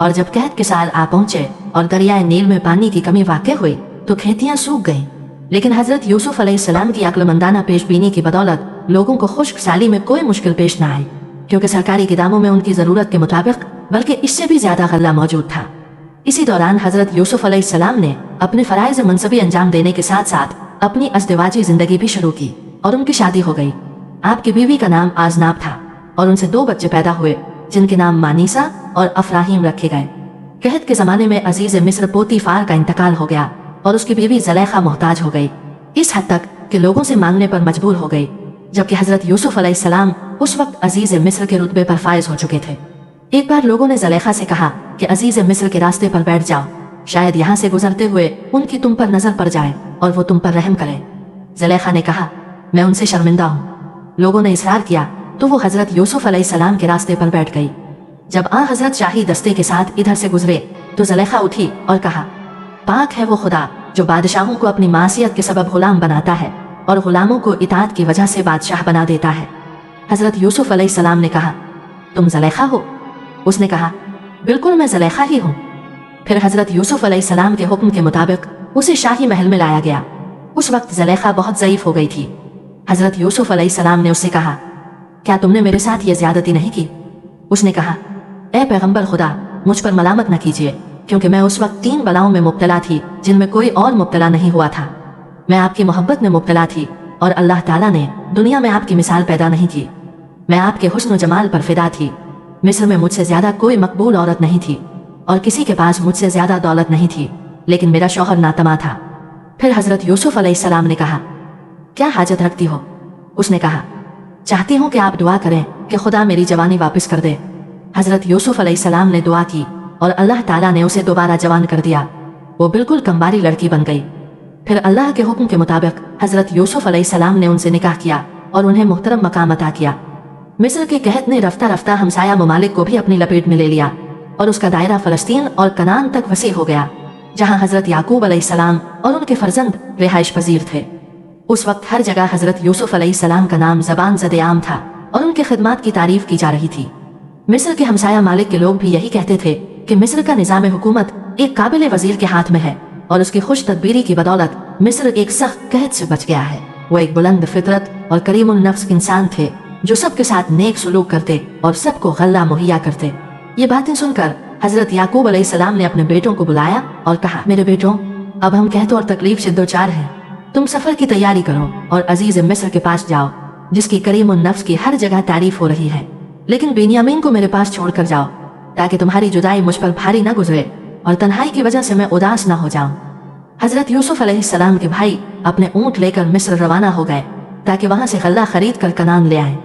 और जब कहत के साल आ पहुंचे और दरियाए नील में पानी की कमी वाक़ हुई तो खेतियां सूख गईं। लेकिन हजरत यूसुफ अलैहिस्सलाम की अक्लमंदाना पेशबीनी की बदौलत लोगों को खुश्क साली में कोई मुश्किल पेश न आई, क्योंकि सरकारी गिदामों में उनकी ज़रूरत के मुताबिक बल्कि इससे भी ज़्यादा गल्ला मौजूद था। इसी दौरान हजरत यूसुफ अलैहिस्सलाम ने अपने फ़राइज़ मनसबी अंजाम देने के साथ साथ अपनी अज़दवाजी ज़िंदगी भी शुरू की और उनकी शादी हो गई। आपकी बीवी का नाम आज़नाब था और उनसे 2 बच्चे पैदा हुए जिनके नाम मानीसा और अफराहीम रखे गए। कहत के ज़माने में अजीज़ मिस्र पोतीफार का इंतकाल हो गया और उसकी बीवी ज़ुलेखा मोहताज हो गई, इस हद तक कि लोगों से मांगने पर मजबूर हो गई, जबकि हजरत यूसुफ अलैहिस्सलाम उस वक्त अजीज़ मिस्र के रुतबे पर फायज हो चुके थे। एक बार लोगों ने ज़ुलेखा से कहा कि अजीज़ मिस्र के रास्ते पर बैठ जाओ, शायद यहाँ से गुजरते हुए उनकी तुम पर नजर पड़ जाए और वो तुम पर रहम करें। ज़ुलेखा ने कहा, मैं उनसे शर्मिंदा हूँ। लोगों ने इसरार किया तो वो हजरत यूसुफ अलैहिस्सलाम के रास्ते पर बैठ गई। जब हजरत शाही दस्ते के साथ इधर से गुजरे तो ज़ुलेखा उठी और कहा, पाक है वो खुदा जो बादशाहों को अपनी मासियत के सबब गुलाम बनाता है और गुलामों को इताअत की वजह से बादशाह बना देता है। हजरत यूसुफ अलैहिस्सलाम ने कहा, तुम ज़ुलेखा हो? उसने कहा, बिल्कुल मैं ज़ुलेखा ही हूँ। फिर हजरत यूसुफ अलैहिस्सलाम के हुक्म के मुताबिक उसे शाही महल में लाया गया। उस वक्त ज़ुलेखा बहुत ज़ईफ हो गई थी। हजरत यूसुफ अलैहिस्सलाम ने उससे कहा, क्या तुमने मेरे साथ ये ज़्यादती नहीं की? उसने कहा, ए पैगंबर खुदा, मुझ पर मलामत न कीजिए, क्योंकि मैं उस वक्त 3 बलाओं में मुब्तला थी जिनमें कोई और मुब्तला नहीं हुआ था। मैं आपकी मोहब्बत में मुब्तला थी और अल्लाह ताला ने दुनिया में आपकी मिसाल पैदा नहीं की। मैं आपके हुस्न जमाल पर फिदा थी। मिस्र में मुझसे ज़्यादा कोई मकबूल औरत नहीं थी और किसी के पास मुझसे ज़्यादा दौलत नहीं थी, लेकिन मेरा शौहर नातमा था। फिर हजरत यूसुफ अलैहिस्सलाम ने कहा, क्या हाजत रखती हो? उसने कहा, चाहती हूँ कि आप दुआ करें कि खुदा मेरी जवानी वापस कर दे। हजरत यूसुफ अलैहिस्सलाम ने दुआ की और अल्लाह ताला ने उसे दोबारा जवान कर दिया। वो बिल्कुल कंबारी लड़की बन गई। फिर अल्लाह के हुक्म के मुताबिक हजरत यूसुफ अलैहिस्सलाम ने उनसे निकाह किया और उन्हें मुहतरम मकाम अता किया। मिस्र के कहत ने रफ्ता रफ्ता हमसाया ममालिक को भी अपनी लपेट में ले लिया। और उसका दायरा फ़लस्तीन और कनान तक वसी हो गया, जहाँ हज़रत याकूब अलैहिस्सलाम और उनके फर्जंद रिहाइश पजीर थे। उस वक्त हर जगह हज़रत यूसुफ अलैहिस्सलाम का नाम ज़बान ज़दे आम था और उनके खिदमात की तारीफ की जा रही थी। मिस्र के हमसाया मालिक के लोग भी यही कहते थे कि मिस्र का निज़ाम हुकूमत एक काबिल वज़ीर के हाथ में है और उसकी खुश तदबीरी की बदौलत मिस्र एक सख्त कहत से बच गया है। वो एक बुलंद फितरत और करीमुन नफ्स इंसान थे जो सबके साथ नेक सलूक करते और सबको गल्ला मुहैया करते। ये बातें सुनकर हज़रत याकूब अलैहिस्सलाम ने अपने बेटों को बुलाया और कहा, मेरे बेटों, अब हम कहते और तकलीफ से दो चार हैं। तुम सफ़र की तैयारी करो और अजीज़ मिस्र के पास जाओ, जिसकी करीमुन नफ्स की हर जगह तारीफ हो रही है। लेकिन बिन्यामीन को मेरे पास छोड़ कर जाओ, ताकि तुम्हारी जुदाई मुझ पर भारी न गुजरे और तन्हाई की वजह से मैं उदास न हो जाऊं। हज़रत यूसुफ अलैहिस्सलाम के भाई अपने ऊँट लेकर मिस्र रवाना हो गए ताकि वहाँ से गल्ला खरीद कर कनान ले आए।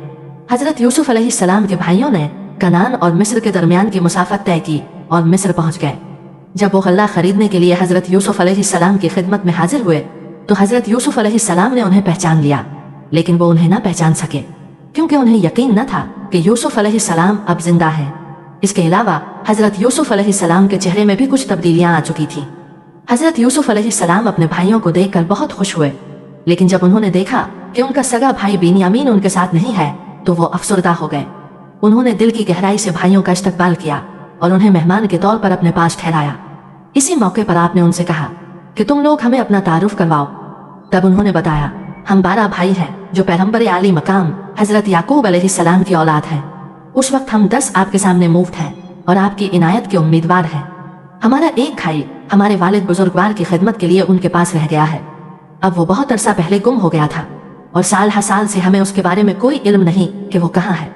हज़रत यूसुफ अलैहिस्सलाम के भाइयों ने कनान और मिस्र के दरमियान की मुसाफत तय की और मिस्र पहुँच गए। जब वो गल्ला खरीदने के लिए हज़रत यूसुफ अलैहिस्सलाम की खिदमत में हाजिर हुए तो हज़रत यूसुफ अलैहिस्सलाम ने उन्हें पहचान लिया, लेकिन वो उन्हें न पहचान सके क्योंकि उन्हें यकीन न था कि यूसुफ अलैहिस्सलाम अब जिंदा है। इसके अलावा हज़रत यूसुफ अलैहिस्सलाम के चेहरे में भी कुछ तब्दीलियां आ चुकी थी। हज़रत यूसुफ अलैहिस्सलाम अपने भाइयों को देखकर बहुत खुश हुए, लेकिन जब उन्होंने देखा कि उनका सगा भाई बिन्यामीन उनके साथ नहीं है तो वो अफसरदा हो गए। उन्होंने दिल की गहराई से भाइयों का इस्तकबाल किया और उन्हें मेहमान के तौर पर अपने पास ठहराया। इसी मौके पर आपने उनसे कहा कि तुम लोग हमें अपना तारुफ करवाओ। तब उन्होंने बताया, हम 12 भाई हैं जो पैगंबर आली मकाम हज़रत याकूब अलैहिस्सलाम की औलाद हैं। उस वक्त हम 10 आपके सामने मुफ्त हैं और आपकी इनायत के उम्मीदवार हैं। हमारा एक भाई हमारे वालिद बुजुर्गवार की खिदमत के लिए उनके पास रह गया है। अब वो बहुत अरसा पहले गुम हो गया था और साल हर साल से हमें उसके बारे में कोई इल्म नहीं कि वो कहाँ है।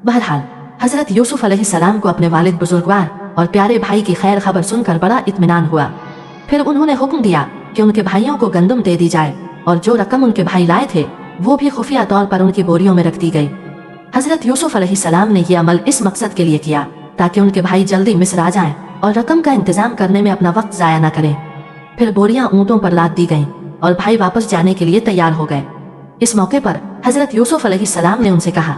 बहरहाल हज़रत यूसुफ अलैहिस्सलाम को अपने वालिद बुजुर्गवार और प्यारे भाई की खैर खबर सुनकर बड़ा इत्मीनान हुआ। फिर उन्होंने हुक्म दिया कि उनके भाइयों को गंदम दे दी जाए और जो रकम उनके भाई लाए थे वो भी खुफिया तौर पर उनकी बोरियों में रख दी गई। हज़रत यूसुफ अलैहिस्सलाम ने यह अमल इस मकसद के लिए किया ताकि उनके भाई जल्दी मिस्र आ जाएं और रकम का इंतजाम करने में अपना वक्त ज़ाया न करें। फिर बोरियां ऊँटों पर लाद दी गईं और भाई वापस जाने के लिए तैयार हो गए। इस मौके पर हज़रत यूसुफ अलैहिस्सलाम ने उनसे कहा,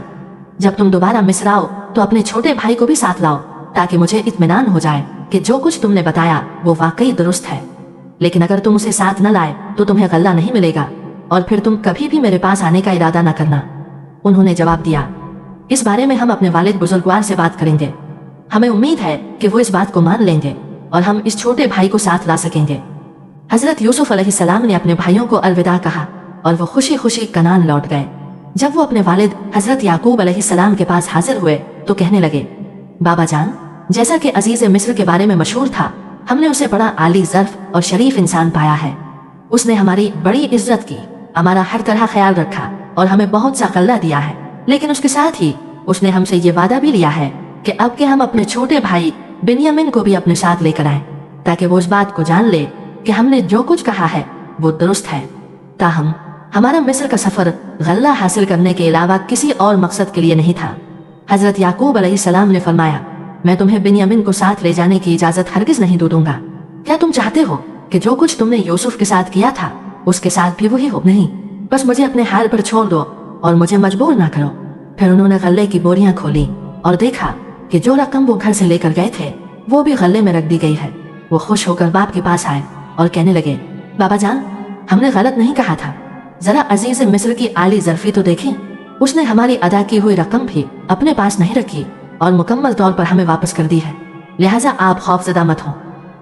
जब तुम दोबारा मिस्र आओ तो अपने छोटे भाई को भी साथ लाओ ताकि मुझे इत्मीनान हो जाए कि जो कुछ तुमने बताया वो वाकई दुरुस्त है। लेकिन अगर तुम उसे साथ न लाए तो तुम्हें गल्ला नहीं मिलेगा और फिर तुम कभी भी मेरे पास आने का इरादा न करना। उन्होंने जवाब दिया, इस बारे में हम अपने वालिद बुजुर्गवार से बात करेंगे। हमें उम्मीद है कि वो इस बात को मान लेंगे और हम इस छोटे भाई को साथ ला सकेंगे। हज़रत यूसुफ अलैहिस्सलाम ने अपने भाइयों को अलविदा कहा और वो खुशी खुशी कनान लौट गए। जब वो अपने वालिद हज़रत याकूब अलैहिस्सलाम के पास हाजिर हुए तो कहने लगे, बाबा जान, जैसा कि अजीज़ मिस्र के बारे में मशहूर था, हमने उसे बड़ा आली ज़र्फ और शरीफ इंसान पाया है। उसने हमारी बड़ी इज्जत की, हमारा हर तरह ख्याल रखा और हमें बहुत सा गल्ला दिया है। लेकिन उसके साथ ही उसने हमसे ये वादा भी लिया है कि अब के हम अपने छोटे भाई बिन्यामीन को भी अपने साथ लेकर आए ताकि वो इस बात को जान ले कि हमने जो कुछ कहा है वो दुरुस्त है। ताहम हमारा मिस्र का सफ़र गल्ला हासिल करने के अलावा किसी और मकसद के लिए नहीं था। हज़रत याकूब अलैहिस्सलाम ने फरमाया, मैं तुम्हें बिन्यामीन को साथ ले जाने की इजाज़त हरगिज़ नहीं दूंगा। क्या तुम चाहते हो कि जो कुछ तुमने यूसुफ के साथ किया था उसके साथ भी वही हो? नहीं, बस मुझे अपने हाल पर छोड़ दो और मुझे मजबूर ना करो। फिर उन्होंने गल्ले की बोरियां खोली और देखा कि जो रकम वो घर से लेकर गए थे वो भी गल्ले में रख दी गई है। वो खुश होकर बाप के पास आए और कहने लगे, बाबा जान, हमने गलत नहीं कहा था। जरा अजीज मिस्र की आली ज़र्फी तो देखें। उसने हमारी अदा की हुई रकम भी अपने पास नहीं रखी और मुकम्मल तौर पर हमें वापस कर दी है। लिहाजा आप खौफजदा मत हो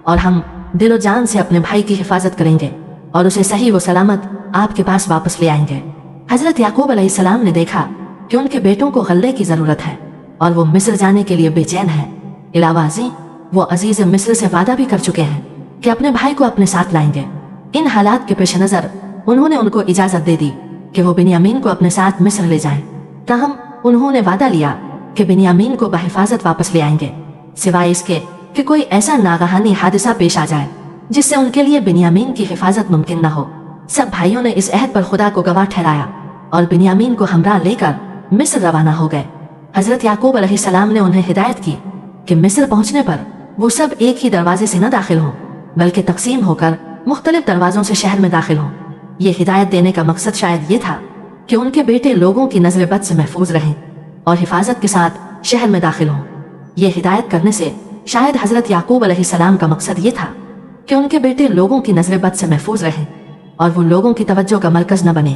और हम दिलो जान से अपने भाई की हिफाजत करेंगे और उसे सही व सलामत आपके पास वापस ले आएंगे। हज़रत याकूब अलैहिस्सलाम ने देखा कि उनके बेटों को गल्ले की ज़रूरत है और वो मिस्र जाने के लिए बेचैन है। इलावाज़ी वो अजीज़ मिस्र से वादा भी कर चुके हैं कि अपने भाई को अपने साथ लाएंगे। इन हालात के पेश नज़र उन्होंने उनको इजाज़त दे दी कि वो बिन्यामीन को अपने साथ मिस्र ले जाएं। ताहम उन्होंने वादा लिया कि बिन्यामीन को बहिफाजत वापस ले आएंगे, सिवाय इसके कि कोई ऐसा नागहानी हादसा पेश आ जाए जिससे उनके लिए बिन्यामीन की हिफाजत मुमकिन न हो। सब भाइयों ने इस अहद पर खुदा को गवाह ठहराया और बिन्यामीन को हमरा लेकर मिस्र रवाना हो गए। हज़रत याकूब अलैहिस्सलाम ने उन्हें हिदायत की कि मिस्र पहुंचने पर वो सब एक ही दरवाजे से न दाखिल हों, बल्कि तकसीम होकर मुख्तलिफ दरवाजों से शहर में दाखिल हों। ये हिदायत देने का मकसद शायद ये था कि उनके बेटे लोगों की नजर बद से महफूज रहें और हिफाजत के साथ शहर में दाखिल हों। ये हिदायत करने से शायद हज़रत याकूब अलैहिस्सलाम का मकसद ये था कि उनके बेटे लोगों की नजर बद से महफूज रहें और वो लोगों की तवज्जो का मरकज न बने,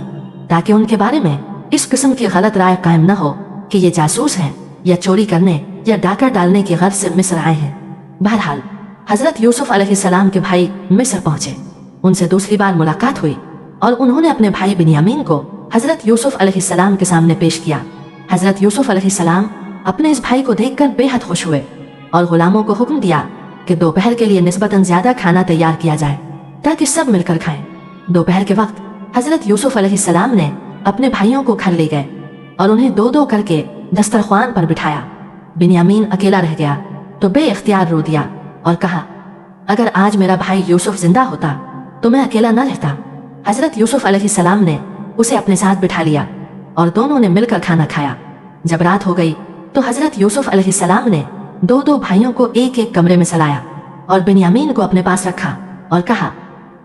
ताकि उनके बारे में इस किस्म की गलत राय कायम न हो कि ये जासूस हैं या चोरी करने या डाका डालने की गर्ज से मिस्र आए हैं। बहरहाल हज़रत यूसुफ अलैहिस्सलाम के भाई मिस्र पहुंचे। उनसे दूसरी बार मुलाकात हुई और उन्होंने अपने भाई बिन्यामीन को हज़रत यूसुफ अलैहिस्सलाम के सामने पेश किया। हज़रत यूसुफ अलैहिस्सलाम अपने इस भाई को देखकर बेहद खुश हुए और गुलामों को हुक्म दिया कि दोपहर के लिए निस्बतन ज्यादा खाना तैयार किया जाए ताकि सब मिलकर खाएं। दोपहर के वक्त हज़रत यूसुफ अलैहिस्सलाम ने अपने भाइयों को घर ले गए और उन्हें दो दो करके दस्तरख्वान पर बिठाया। बिन्यामीन अकेला रह गया तो बेइख्तियार रो दिया और कहा, अगर आज मेरा भाई यूसुफ जिंदा होता तो मैं अकेला न रहता। हज़रत यूसुफ अलैहिस्सलाम ने उसे अपने साथ बिठा लिया और दोनों ने मिलकर खाना खाया। जब रात हो गई तो हज़रत यूसुफ अलैहिस्सलाम ने दो दो भाइयों को एक एक कमरे में सलाया और बिन्यामीन को अपने पास रखा और कहा,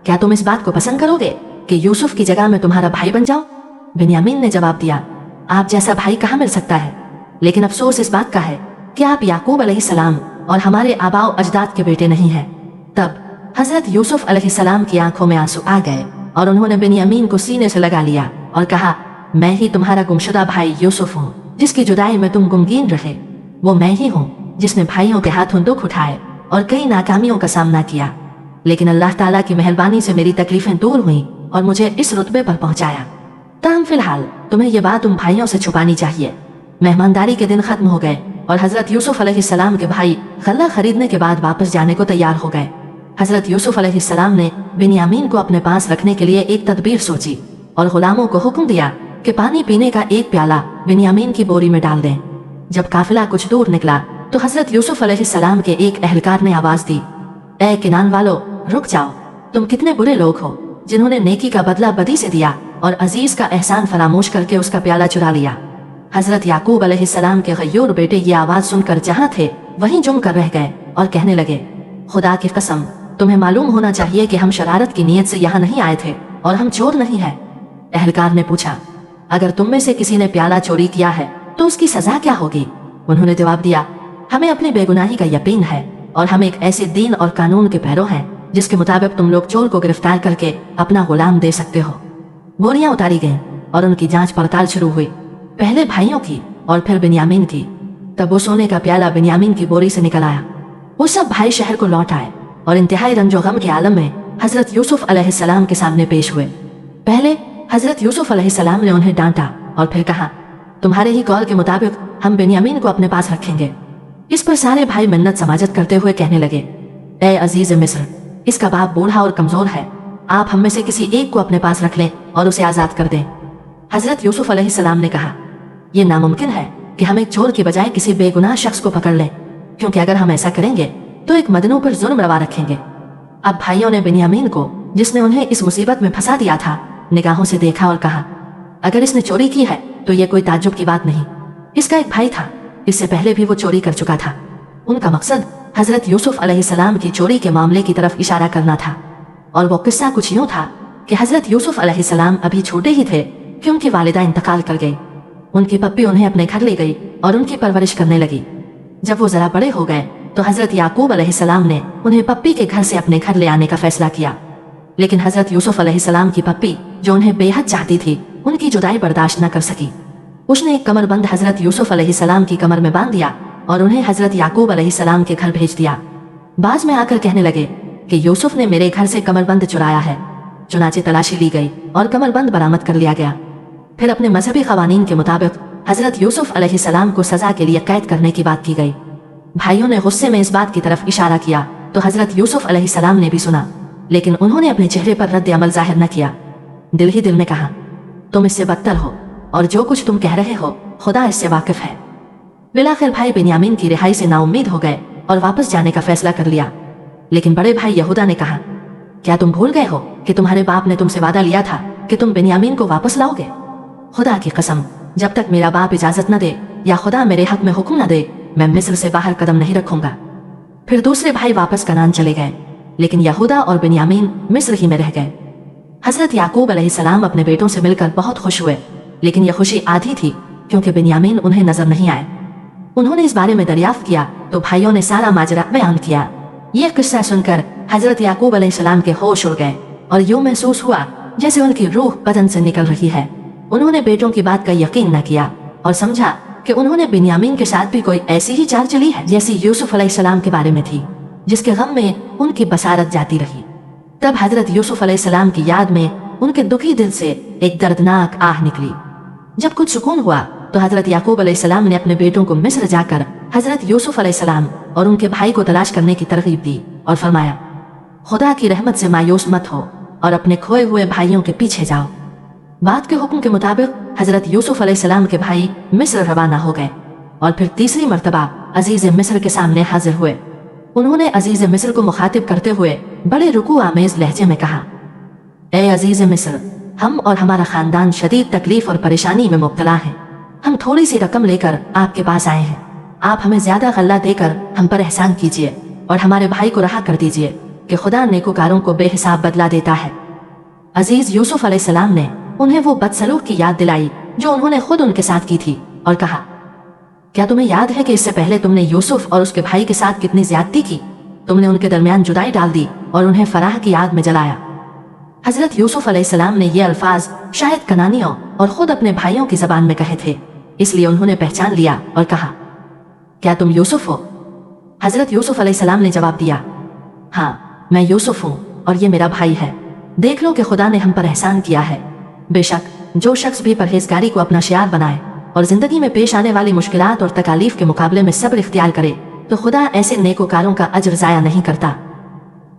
क्या तुम इस बात को पसंद करोगे कि यूसुफ की जगह मैं तुम्हारा भाई बन जाऊं? बिन्यामीन ने जवाब दिया, आप जैसा भाई कहाँ मिल सकता है, लेकिन अफसोस इस बात का है कि आप याकूब अलैहिस्सलाम और हमारे आबाओ अजदाद के बेटे नहीं हैं। तब हज़रत यूसुफ अलैहिस्सलाम की आंखों में आंसू आ गए और उन्होंने बिन्यामीन को सीने से लगा लिया और कहा, मैं ही तुम्हारा गुमशुदा भाई यूसुफ हूँ जिसकी जुदाई में तुम गुमगीन रहे। वो मैं ही हूँ जिसने भाइयों के हाथों दुख उठाए और कई नाकामियों का सामना किया, लेकिन अल्लाह ताला की मेहरबानी से मेरी तकलीफें दूर हुई और मुझे इस रुतबे पर पहुंचाया। ताहम फिलहाल तुम्हें ये बात उन भाइयों से छुपानी चाहिए। मेहमानदारी के दिन खत्म हो गए और हज़रत यूसुफ अलैहिस्सलाम के भाई गल्ला खरीदने के बाद वापस जाने को तैयार हो गए। हज़रत यूसुफ अलैहिस्सलाम ने बिन्यामीन को अपने पास रखने के लिए एक तदबीर सोची और गुलामों को हुक्म दिया कि पानी पीने का एक प्याला बिन्यामीन की बोरी में डाल दें। जब काफिला कुछ दूर निकला तो हज़रत यूसुफ अलैहिस्सलाम के एक अहलकार ने आवाज दी, ए किनान वालों, रुक जाओ, तुम कितने बुरे लोग हो जिन्होंने नेकी का बदला बदी से दिया और अजीज का एहसान फरामोश करके उसका प्याला चुरा लिया। हज़रत याकूब अलैहिस्सलाम के गयूर बेटे ये आवाज सुनकर जहाँ थे वहीं जुम कर रह गए और कहने लगे, खुदा की कसम, तुम्हें मालूम होना चाहिए कि हम शरारत की नीयत से यहाँ नहीं आए थे और हम चोर नहीं है। अहलकार ने पूछा, अगर तुम में से किसी ने प्याला चोरी किया है तो उसकी सजा क्या होगी? उन्होंने जवाब दिया, हमें अपनी बेगुनाही का यकीन है और हम एक ऐसे दीन और कानून के पैरों हैं जिसके मुताबिक तुम लोग चोर को गिरफ्तार करके अपना गुलाम दे सकते हो। बोरियां उतारी गईं और उनकी जांच पड़ताल शुरू हुई, पहले भाइयों की और फिर बिन्यामीन की। तब वो सोने का प्याला बिन्यामीन की बोरी से निकल आया। वो सब भाई शहर को लौट आए और इंतहाई रंजो गम के आलम में हज़रत यूसुफ अलैहिस्सलाम के सामने पेश हुए। पहले हज़रत यूसुफ अलैहिस्सलाम ने उन्हें डांटा और फिर कहा, तुम्हारे ही कौल के मुताबिक हम बिन्यामीन को अपने पास रखेंगे। इस पर सारे भाई मिन्नत समाजत करते हुए कहने लगे, ए अजीज मिस्र, इसका बाप बूढ़ा और कमजोर है, आप हम में से किसी एक को अपने पास रख लें और उसे आज़ाद कर दें। हज़रत यूसुफ अलैहिस्सलाम ने कहा, यह नामुमकिन है कि हम एक चोर के बजाय किसी बेगुनाह शख्स को पकड़ लें, क्योंकि अगर हम ऐसा करेंगे तो एक मदनू पर जुल्म रवा रखेंगे। अब भाइयों ने बिन्यामीन को, जिसने उन्हें इस मुसीबत में फंसा दिया था, निगाहों से देखा और कहा, अगर इसने चोरी की है तो यह कोई ताज्जुब की बात नहीं। इसका एक भाई था, इससे पहले भी वो चोरी कर चुका था। उनका मकसद हज़रत यूसुफ अलैहिस्सलाम की चोरी के मामले की तरफ इशारा करना था। और वो किस्सा कुछ यूँ था कि हज़रत यूसुफ अलैहिस्सलाम अभी छोटे ही थे कि उनकी वालिदा इंतकाल कर गई। उनकी पप्पी उन्हें अपने घर ले गई और उनकी परवरिश करने लगी। जब वो ज़रा बड़े हो गए तो हज़रत याकूब अलैहिस्सलाम ने उन्हें पप्पी के घर से अपने घर ले आने का फैसला किया। लेकिन हज़रत यूसुफ अलैहिस्सलाम की पप्पी, जो उन्हें बेहद चाहती थी, उनकी जुदाई बर्दाश्त न कर सकी। उसने एक कमरबंद हज़रत यूसुफ अलैहिस्सलाम की कमर में बांध दिया और उन्हें हज़रत याकूब अलैहिस्सलाम के घर भेज दिया। बाज में आकर कहने लगे कि यूसुफ ने मेरे घर से कमरबंद चुराया है। चुनाचे तलाशी ली गई और कमरबंद बरामद कर लिया गया। फिर अपने मजहबी कवानीन के मुताबिक हज़रत यूसुफ अलैहिस्सलाम को सजा के लिए कैद करने की बात की गई। भाइयों ने गुस्से में इस बात की तरफ इशारा किया तो हज़रत यूसुफ अलैहिस्सलाम ने भी सुना, लेकिन उन्होंने अपने चेहरे पर रद्द अमल जाहिर न किया। दिल ही दिल में कहा, तुम इससे बदतर हो और जो कुछ तुम कह रहे हो खुदा इससे वाकिफ है। बिलाखिर भाई बिन्यामीन की रिहाई से नाउम्मीद हो गए और वापस जाने का फैसला कर लिया। लेकिन बड़े भाई यहूदा ने कहा, क्या तुम भूल गए हो कि तुम्हारे बाप ने तुमसे वादा लिया था कि तुम बिन्यामीन को वापस लाओगे? खुदा की कसम, जब तक मेरा बाप इजाजत न दे या खुदा मेरे हक में हुक्म न दे, मैं मिस्र से बाहर कदम नहीं रखूंगा। फिर दूसरे भाई वापस कनान चले गए, लेकिन यहूदा और बिन्यामीन मिस्र ही में रह गए। हज़रत याकूब अलैहिस्सलाम अपने बेटों से मिलकर बहुत खुश हुए, लेकिन यह खुशी आधी थी क्योंकि बिन्यामीन उन्हें नजर नहीं आए। उन्होंने इस बारे में दरियाफ्त किया तो भाइयों ने सारा माजरा बयान किया। यह किस्सा सुनकर हजरत याकूब अलैहिस्सलाम के होश उड़ गए और यूं महसूस हुआ जैसे उनकी रूह बदन से निकल रही है। उन्होंने बेटों की बात का यकीन न किया और समझा कि उन्होंने बिन्यामीन के साथ भी कोई ऐसी ही चाल चली है जैसी यूसुफ अलैहिस्सलाम के बारे में थी, जिसके गम में उनकी बसारत जाती रही। तब हजरत यूसुफ अलैहिस्सलाम की याद में उनके दुखी दिल से एक दर्दनाक आह निकली। जब कुछ सुकून हुआ तो हजरत याकूब अलैहिस्सलाम ने अपने बेटों को मिस्र जाकर हजरत यूसुफ अलैहिस्सलाम और उनके भाई को तलाश करने की तरगीब दी और फरमाया, खुदा की रहमत से मायूस मत हो और अपने खोए हुए भाइयों के पीछे जाओ। बात के हुक्म के मुताबिक हजरत यूसुफ अलैहिस्सलाम के भाई मिस्र रवाना हो गए और फिर तीसरी मर्तबा अजीज मिस्र के सामने हाजिर हुए। उन्होंने अजीज मिस्र को मुखातिब करते हुए बड़े रुकू आमेज लहजे में कहा, ए अजीज मिस्र, हम और हमारा खानदान शदीद तकलीफ और परेशानी में मुब्तला हैं। हम थोड़ी सी रकम लेकर आपके पास आए हैं। आप हमें ज्यादा गल्ला देकर हम पर एहसान कीजिए और हमारे भाई को रहा कर दीजिए कि खुदा नेकोकारों को बेहिसाब बदला देता है। अजीज यूसुफ अलैहिस्सलाम ने उन्हें वो बदसलूक की याद दिलाई जो उन्होंने खुद उनके साथ की थी और कहा, क्या तुम्हें याद है कि इससे पहले तुमने यूसुफ और उसके भाई के साथ कितनी ज्यादती की? तुमने उनके दरमियान जुदाई डाल दी और उन्हें फराह की आग में जलाया। हजरत यूसुफ अलैहिस्सलाम ने ये अल्फाज शायद कनानियों और खुद अपने भाइयों की जबान में कहे थे, इसलिए उन्होंने पहचान लिया और कहा, क्या तुम यूसुफ हो? हजरत यूसुफ अलैहिस्सलाम ने जवाब दिया, हाँ मैं यूसुफ हूँ और ये मेरा भाई है। देख लो कि खुदा ने हम पर एहसान किया है। बेशक जो शख्स भी परहेजगारी को अपना शियार बनाए और जिंदगी में पेश आने वाली मुश्किलात और तकालीफ के मुकाबले में सब्र इख्तियार करे तो खुदा ऐसे नेकोकारों का अज्र जाया नहीं करता।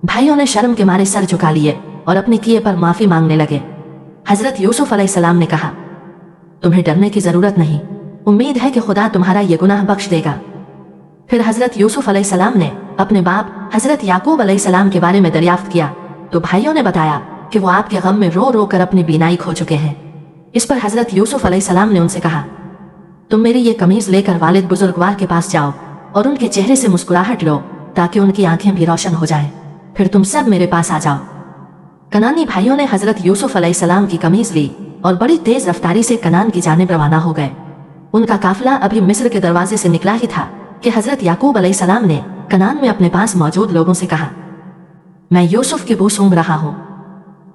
भाइयों ने शर्म के मारे सर झुका लिए और अपने किए पर माफी मांगने लगे। हजरत यूसुफ अलैहिस्सलाम ने कहा, तुम्हें डरने की जरूरत नहीं, उम्मीद है कि खुदा तुम्हारा ये गुनाह बख्श देगा। फिर हजरत यूसुफ अलैहिस्सलाम ने अपने बाप हजरत याकूब अलैहिस्सलाम के बारे में दरियाफ्त किया तो भाइयों ने बताया कि वो आपके गम में रो रो कर अपनी बीनाई खो चुके हैं। इस पर हजरत यूसुफ अलैहिस्सलाम ने उनसे कहा, तुम मेरी ये कमीज लेकर वालिद बुजुर्गवार के पास जाओ और उनके चेहरे से मुस्कुराहट लो ताकि उनकी आंखें भी रोशन हो जाएं। फिर तुम सब मेरे पास आ जाओ। कनानी भाइयों ने हजरत यूसुफ अलैहिस्सलाम की कमीज ली और बड़ी तेज रफ्तारी से कनान की जानिब रवाना हो गए। उनका काफिला अभी मिस्र के दरवाजे से निकला ही था कि हजरत याकूब अलैहिस्सलाम ने कनान में अपने पास मौजूद लोगों से कहा, मैं यूसुफ की बू सूंघ रहा हूँ।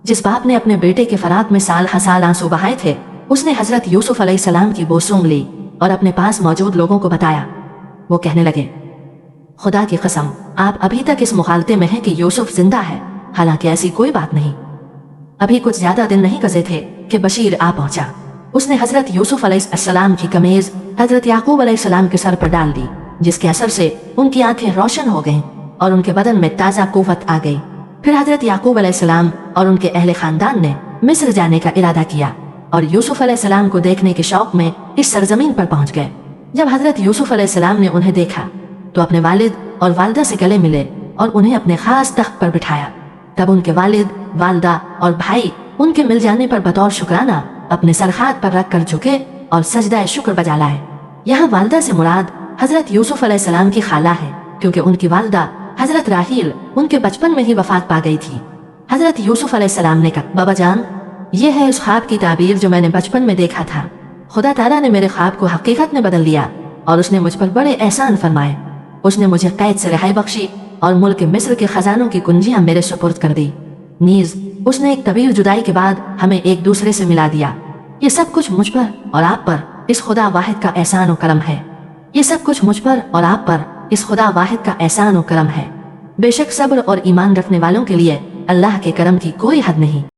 जिस बाप ने अपने बेटे के फराग में साल हसाल आंसू बहाए थे उसने हजरत यूसुफ अलैहिस्सलाम की बू सूंघ ली और अपने पास मौजूद लोगों को बताया। वो कहने लगे, खुदा की कसम, आप अभी तक इस मुखालते में हैं कि यूसुफ जिंदा है, हालांकि ऐसी कोई बात नहीं। अभी कुछ ज्यादा दिन नहीं गुजरे थे कि बशीर आ पहुंचा। उसने हजरत यूसुफ अलैहिस्सलाम की कमीज हजरत याकूब अलैहिस्सलाम के सर पर डाल दी, जिसके असर से उनकी आंखें रोशन हो गईं और उनके बदन में ताजा कुव्वत आ गई। फिर हजरत याकूब अलैहिस्सलाम और उनके अहले खानदान ने मिस्र जाने का इरादा किया और यूसुफ अलैहिस्सलाम को देखने के शौक में इस सरजमीन पर पहुंच गए। जब हजरत यूसुफ अलैहिस्सलाम ने उन्हें देखा तो अपने वालिद और वालदा से गले मिले और उन्हें अपने खास तख्त पर बिठाया। तब उनके वालिद, वालदा और भाई उनके मिल जाने पर बतौर शुक्राना अपने सरहाद पर रख कर झुके और सजदा शुक्र बजा लाए। यहाँ वालदा से मुराद हजरत यूसुफ अलैहिस्सलाम की खाला है, क्योंकि उनकी वालदा हजरत राहील उनके बचपन में ही वफात पा गई थी। हजरत यूसुफ अलैहिस्सलाम ने कहा, बाबा जान, ये है उस ख्वाब की ताबीर जो मैंने बचपन में देखा था। खुदा ताला ने मेरे ख्वाब को हकीकत में बदल दिया और उसने मुझ पर बड़े एहसान फरमाए। उसने मुझे कैद से रिहाई बख्शी और मुल्क मिस्र के खजानों की कुंजियां मेरे सुपुर्द कर दी। नीज उसने एक तवील जुदाई के बाद हमें एक दूसरे से मिला दिया। ये सब कुछ मुझ पर और आप पर इस खुदा वाहिद का एहसान और करम है। ये सब कुछ मुझ पर और आप पर इस खुदा वाहिद का एहसान और करम है। बेशक सब्र और ईमान रखने वालों के लिए अल्लाह के करम की कोई हद नहीं।